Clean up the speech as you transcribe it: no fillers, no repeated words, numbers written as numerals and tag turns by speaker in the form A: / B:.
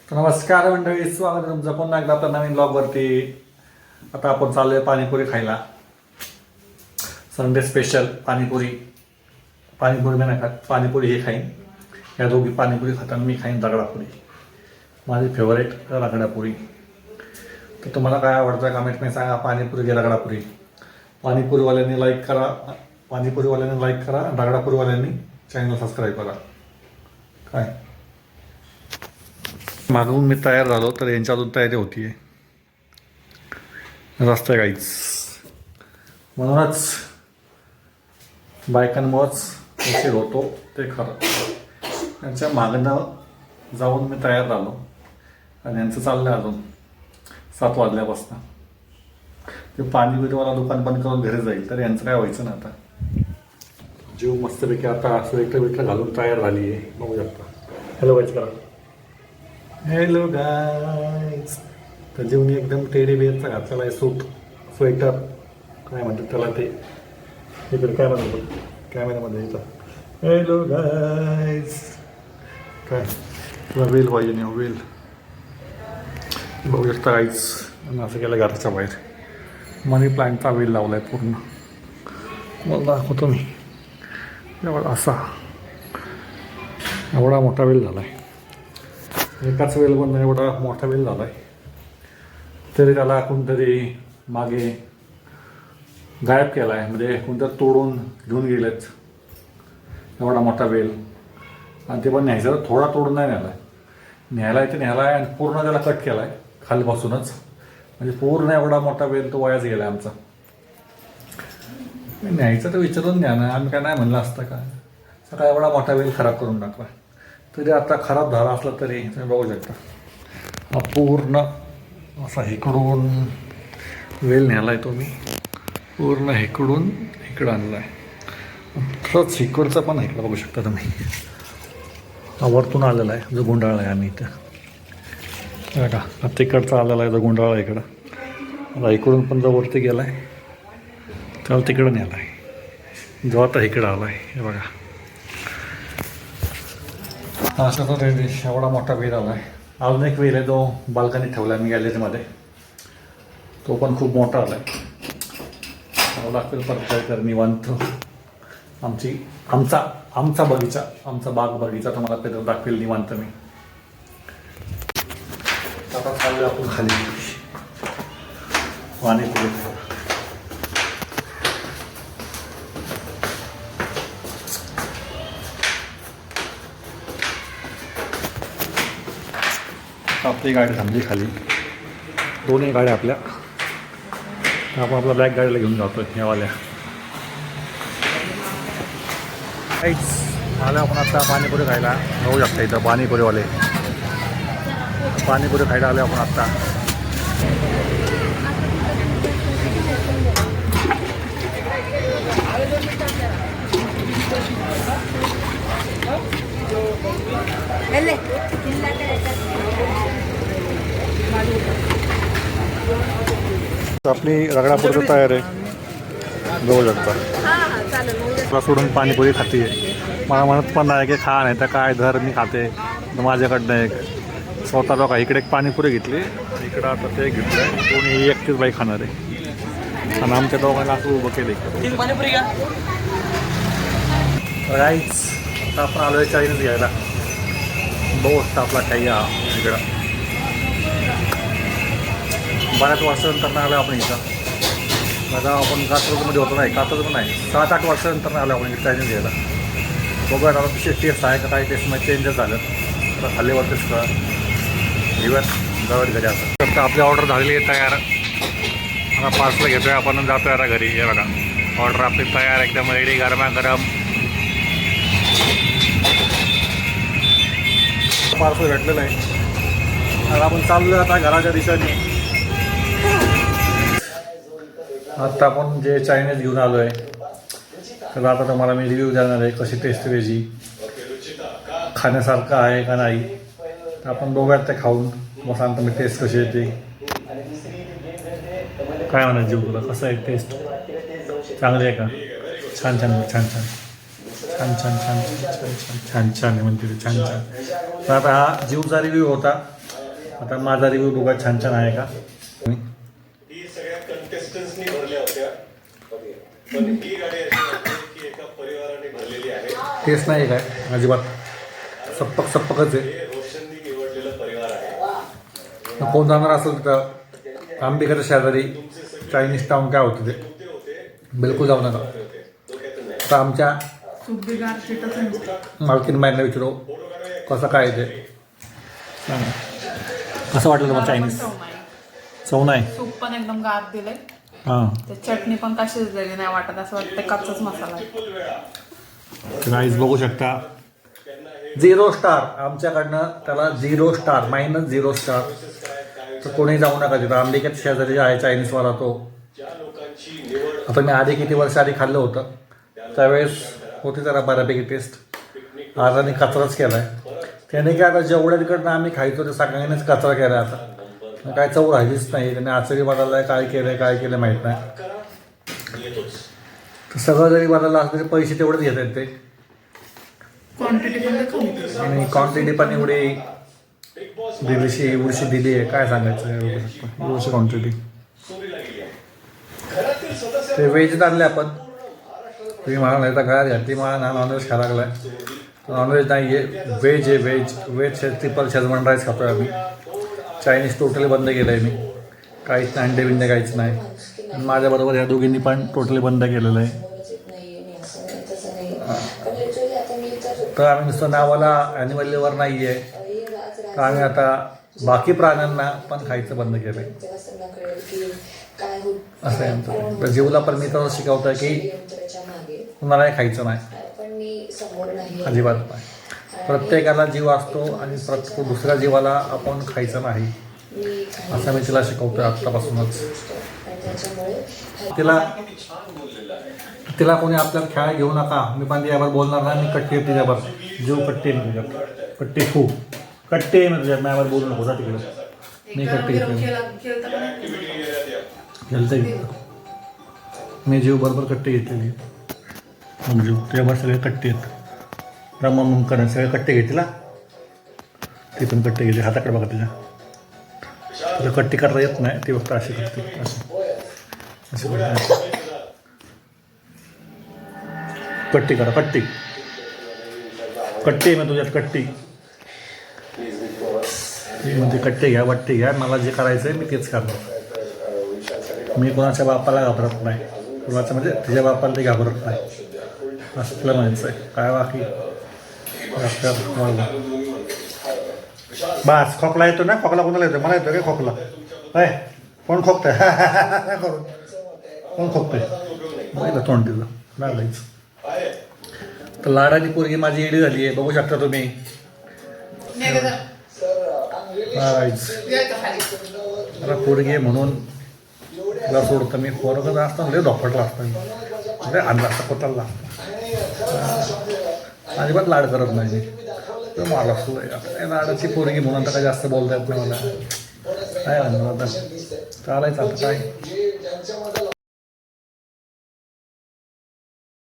A: तर नमस्कार मंडळी, स्वागत आहे तुमचं पुन्हा एकदा आपल्या नवीन ब्लॉगवरती. आता आपण चाललोय पाणीपुरी खायला. Sunday special panipuri. पाणीपुरी मी नाही खात, पाणीपुरी हे खाईन. या दोघी पाणीपुरी खाताना मी खाईन रगडापुरी, माझी फेवरेट रगडापुरी. तर तुम्हाला काय आवडतं कमेंटमध्ये सांगा. पाणीपुरी की रगडापुरी. पाणीपुरीवाल्यांनी लाईक करा, पाणीपुरीवाल्यांनी लाईक करा, रगडापुरीवाल्यांनी चॅनल सबस्क्राईब करा. काय मागून मी तयार झालो तर यांच्या अजून तयारी होती आहे. रस्ते काहीच, म्हणूनच बायकांमुळंच उशीर होतो ते खरं. त्यांच्या मागणं जाऊन मी तयार झालो आणि यांचं चाललं आहे अजून 7 वाजल्यापासून. ते पाणीपुरीवाला दुकान बंद करून घरी जाईल तर यांचं काय व्हायचं ना. आता जीव मस्तपैकी आता स्वेटर बिटर घालून तयार झाली आहे, बघू शकता. हॅलो गाईज करा. Hello guys. तर जीवनी एकदम टेडी बिअरचा घातलेला आहे सूट, स्वेटर काय म्हणतात त्याला, ते इकडे काय म्हणतात कॅमेऱ्यामध्ये येतं. Hello guys. काय तुला वेल पाहिजे नाही, वेल बघू शकता गाईज. आणि असं केलं घराच्या बाहेर मनी प्लांटचा वेल लावला आहे पूर्ण. मला दाखवतो मी. एवढा असा एवढा मोठा वेल झाला आहे. एकाच वेल पण एवढा मोठा वेल झाला आहे, तरी त्याला कोणतरी मागे गायब केला आहे. म्हणजे कोणतरी तोडून घेऊन गेलेत एवढा मोठा वेल. आणि ते पण न्यायचं थोडा तोडून नाही न्यायला आहे, न्यायला आहे ते न्यायला आहे. आणि पूर्ण त्याला कट केला आहे खालीपासूनच. म्हणजे पूर्ण एवढा मोठा वेल तो वायाच गेला आहे आमचा. न्यायचं तर विचारून न्या ना, आम्ही काय नाही म्हणलं असतं का. सकाळी एवढा मोठा वेल खराब करून टाकला. तरी आता खराब झाला असला तरी तुम्ही बघू शकता हा पूर्ण असा हेकडून वेल न्याला आहे तो मी. पूर्ण हेकडून इकडं आणला आहे. तसंच इकडचा पण इकडं बघू शकता तुम्ही. हा वरतून आलेला आहे जो गुंडाळा आहे आम्ही इथं बघा. हा तिकडचा आलेला आहे जो गुंडाळा इकडं. आता इकडून पण जो वरती गेला आहे त्याला तिकडं न्याला आहे जो आता इकडं आला आहे. हे बघा असा तो एवढा मोठा वेल आला आहे. अजून एक वेल आहे जो बाल्कनीत ठेवला आहे मी गॅलरीमध्ये, तो पण खूप मोठा आला आहे. लागतील परत तर निवांत आमचा बगीचा, आमचा बाग बगीचा तुम्हाला कधी दाखवेल निवांत मी. आता चालू आपण खाली पाणीपुरी. आपली गाडी थांबली खाली, दोन्ही गाड्या आपल्या. आपण आपल्या बॅक गाडीला घेऊन जातो ह्यावाल्या. काहीच आलं आपण आता पाणीपुरी खायला. होऊ शकता इथं पाणीपुरीवाले पाणीपुरी खायला आले आपण आत्ता. आपली रगडापुरी तयार आहे, बघू शकता. मला सोडून पाणीपुरी खाते. मला म्हणत पण नाही की खा, नाही तर काय धर मी खाते. माझ्याकडनं एक स्वतः बघा इकडे एक पाणीपुरी घेतली, इकडं आता ते घेतलं आहे. कोणी एकटीच बाई खाणार आहे आणि आमच्या दोघांना असं उभं केलं. राईस आता आपण आलो आहे चायनीज घ्यायला. बघू शकता आपला काही इकडं बऱ्याच वर्षानंतर आलो आपण इथं. आता आपण कात्रजमध्ये होतो नाही, कात्रज नाही 7-8 वर्षानंतर आलो आपण इकडे चायनीज घ्यायला. बघूया आता तशी टेस्ट आहे का, काही टेस्टमध्ये चेंजेस झालं तर खाल्ल्यावरतीच कळा. घेऊयात जवळ घरी असं. तर आपली ऑर्डर झालेली आहे तयार. आता पार्सल घेतो आहे आपण, जातो आहे आता घरी. हे बघा ऑर्डर आपली तयार, एकदम रेडी, गरमागरम पार्सल भेटलेलं आहे. आणि आपण चाललो आता घराच्या दिशेने. आत्ता आपण जे चायनीज घेऊन आलो आहे तर आता तुम्हाला मी रिव्ह्यू देणार आहे कशी टेस्ट त्याची, खाण्यासारखं आहे का नाही. तर आपण बघूयात ते खाऊन, मग सांगतो मी टेस्ट कशी येते. काय म्हणायचं जीव तुला, कसं आहे टेस्ट, चांगली आहे का? छान छान छान छान छान छान छान छान छान छान छान आहे म्हणते, छान छान. तर आता हा जीवचा रिव्ह्यू होता. आता माझा रिव्ह्यू बघा छान छान आहे का.
B: ही सगळ्या कंटेस्टंट्सनी भरल्या होत्या, पण ही गाडी अशी आहे की एका परिवाराने भरलेली आहे.
A: तेच नाही काय अजिबात सप्पकच आहे.
B: हे रोशननी निवडलेलं परिवार आहे.
A: कोण जाणार असेल तर अंबिकाच्या शेजारी चायनीज टाऊन काय होतं ते
B: मुद्दे होते
A: बिलकुल जाऊ नका.
B: डोक्यातून नाही.
A: आता आमच्या मालकीन बाईंना विचारू कसं काय ते सांगा. कसं वाटलं तुम्हाला चायनीज? चव नाही.
C: सूप पण एकदम गार दिलंय.
A: हां
C: ते चटणी पण कशी शिजलेली नाही वाटत, असं वाटतं कच्चाच मसाला आहे.
A: राईस बघू शकता 0 स्टार आमच्याकडनं त्याला 0 स्टार -0 स्टार. तर कोणी जाऊ नका तिथं. अंबिकेत शेजारी आहे चायनीजवाला तो.
B: ज्या लोकांची निवड
A: आता मी आधी किती वर्ष आधी खाल्लं होतं त्यावेळेस होती जरा बऱ्यापैकी टेस्ट. आज आणि कचराच केला आहे त्याने. काय आता जेवढ्या तिकडनं आम्ही खायचो ते सगळ्यांनीच कचरा केला. आता काय चव राहिलीच नाही. त्याने आचरी बदललाय, काय केलं माहीत नाही.
B: येतोच.
A: तर सगळं जरी बदललं असलं तरी पैसे तेवढेच घेत आहेत ते.
C: क्वांटिटी पण कमी.
A: आणि क्वांटिटी पण एवढी एवढीशी दिली आहे. काय सांगायचं एवढीशी क्वांटिटी.
B: चोरीला गेली आहे. घरातील सदस्य
A: ते व्हेज आणले आपण. तुम्ही मला नाही तर काय घ्या ती मला नॉनव्हेज खायला लागलाय. नॉनव्हेज नाही आहे, व्हेज आहे. व्हेज ट्रिपल शेजवान राईस खातोय आम्ही. चायनीज टोटली बंद केलं आहे मी. काहीच नाही, अंडे बिंडे काहीच नाही. आणि माझ्याबरोबर ह्या दोघींनी पण टोटली बंद केलेलं आहे. तर आम्ही नुसतं नावाला ॲनिमल नाही आहे, तर आम्ही आता बाकी प्राण्यांना पण खायचं बंद केलं आहे. असं आहे आमचं. तर जीवला पण मी तर शिकवतो की कुणालाही खायचं नाही, अजिबात नाही. प्रत्येकाला जीव असतो आणि प्रत्येक दुसऱ्या जीवाला आपण खायचं नाही असं मी तिला शिकवतोय आत्तापासूनच. तिला कोणी आपल्याला खेळा घेऊ नका. मी पण तिच्यावर बोलणार नाही. मी कट्टी आहे तिच्यावर. जीव कट्टी आहे तुझ्यात. कट्टी खूप कट्टी आहे मी तुझ्यात. माझ्यावर बोलू नको जा तिकडे. मी कट्टी घेतली मी जीव बरोबर कट्टी घेतलेली. मग जीव तुझ्यावर सगळे कट्टी आहेत. रमम करणं सगळे कट्टे घेतला. ती पण कट्टे घेतली. हाताकडे बघा तिच्या. तिला कट्टी करता येत नाही. ती फक्त अशी करते. अशी कट्टी करा. कट्टी आहे मी तुझ्यात. कट्टी म्हणजे कट्टे घ्या, वट्टे घ्या. मला जे करायचं आहे मी तेच करणार. मी कोणाच्या बापाला घाबरत नाही. कोणाचं म्हणजे तिच्या बापाला ते घाबरत नाही असं तुला म्हणायचं आहे. काय बाकी बस. खोकला येतो ना. खोकला कोणाला येतो? मला येतो काय खोकला? काय कोण खोकतंय? करून कोण खोकतंय? बघितलं तोंड तिथं लागायचं. तर लाडाची पोरगी माझी एडी झाली आहे. बघू शकता तुम्ही. मला पोरगी आहे म्हणून तिला सोडतं मी. पोरगं असतं लय धोपटला असतं. लय आणला असता कोताला अजिबात लाड करत नाही. तर मला सुद्धा लाडाची पोरगी म्हणून आता काय जास्त बोलता येत नाही मला. काय म्हणणार आता. चालायचं आता काय.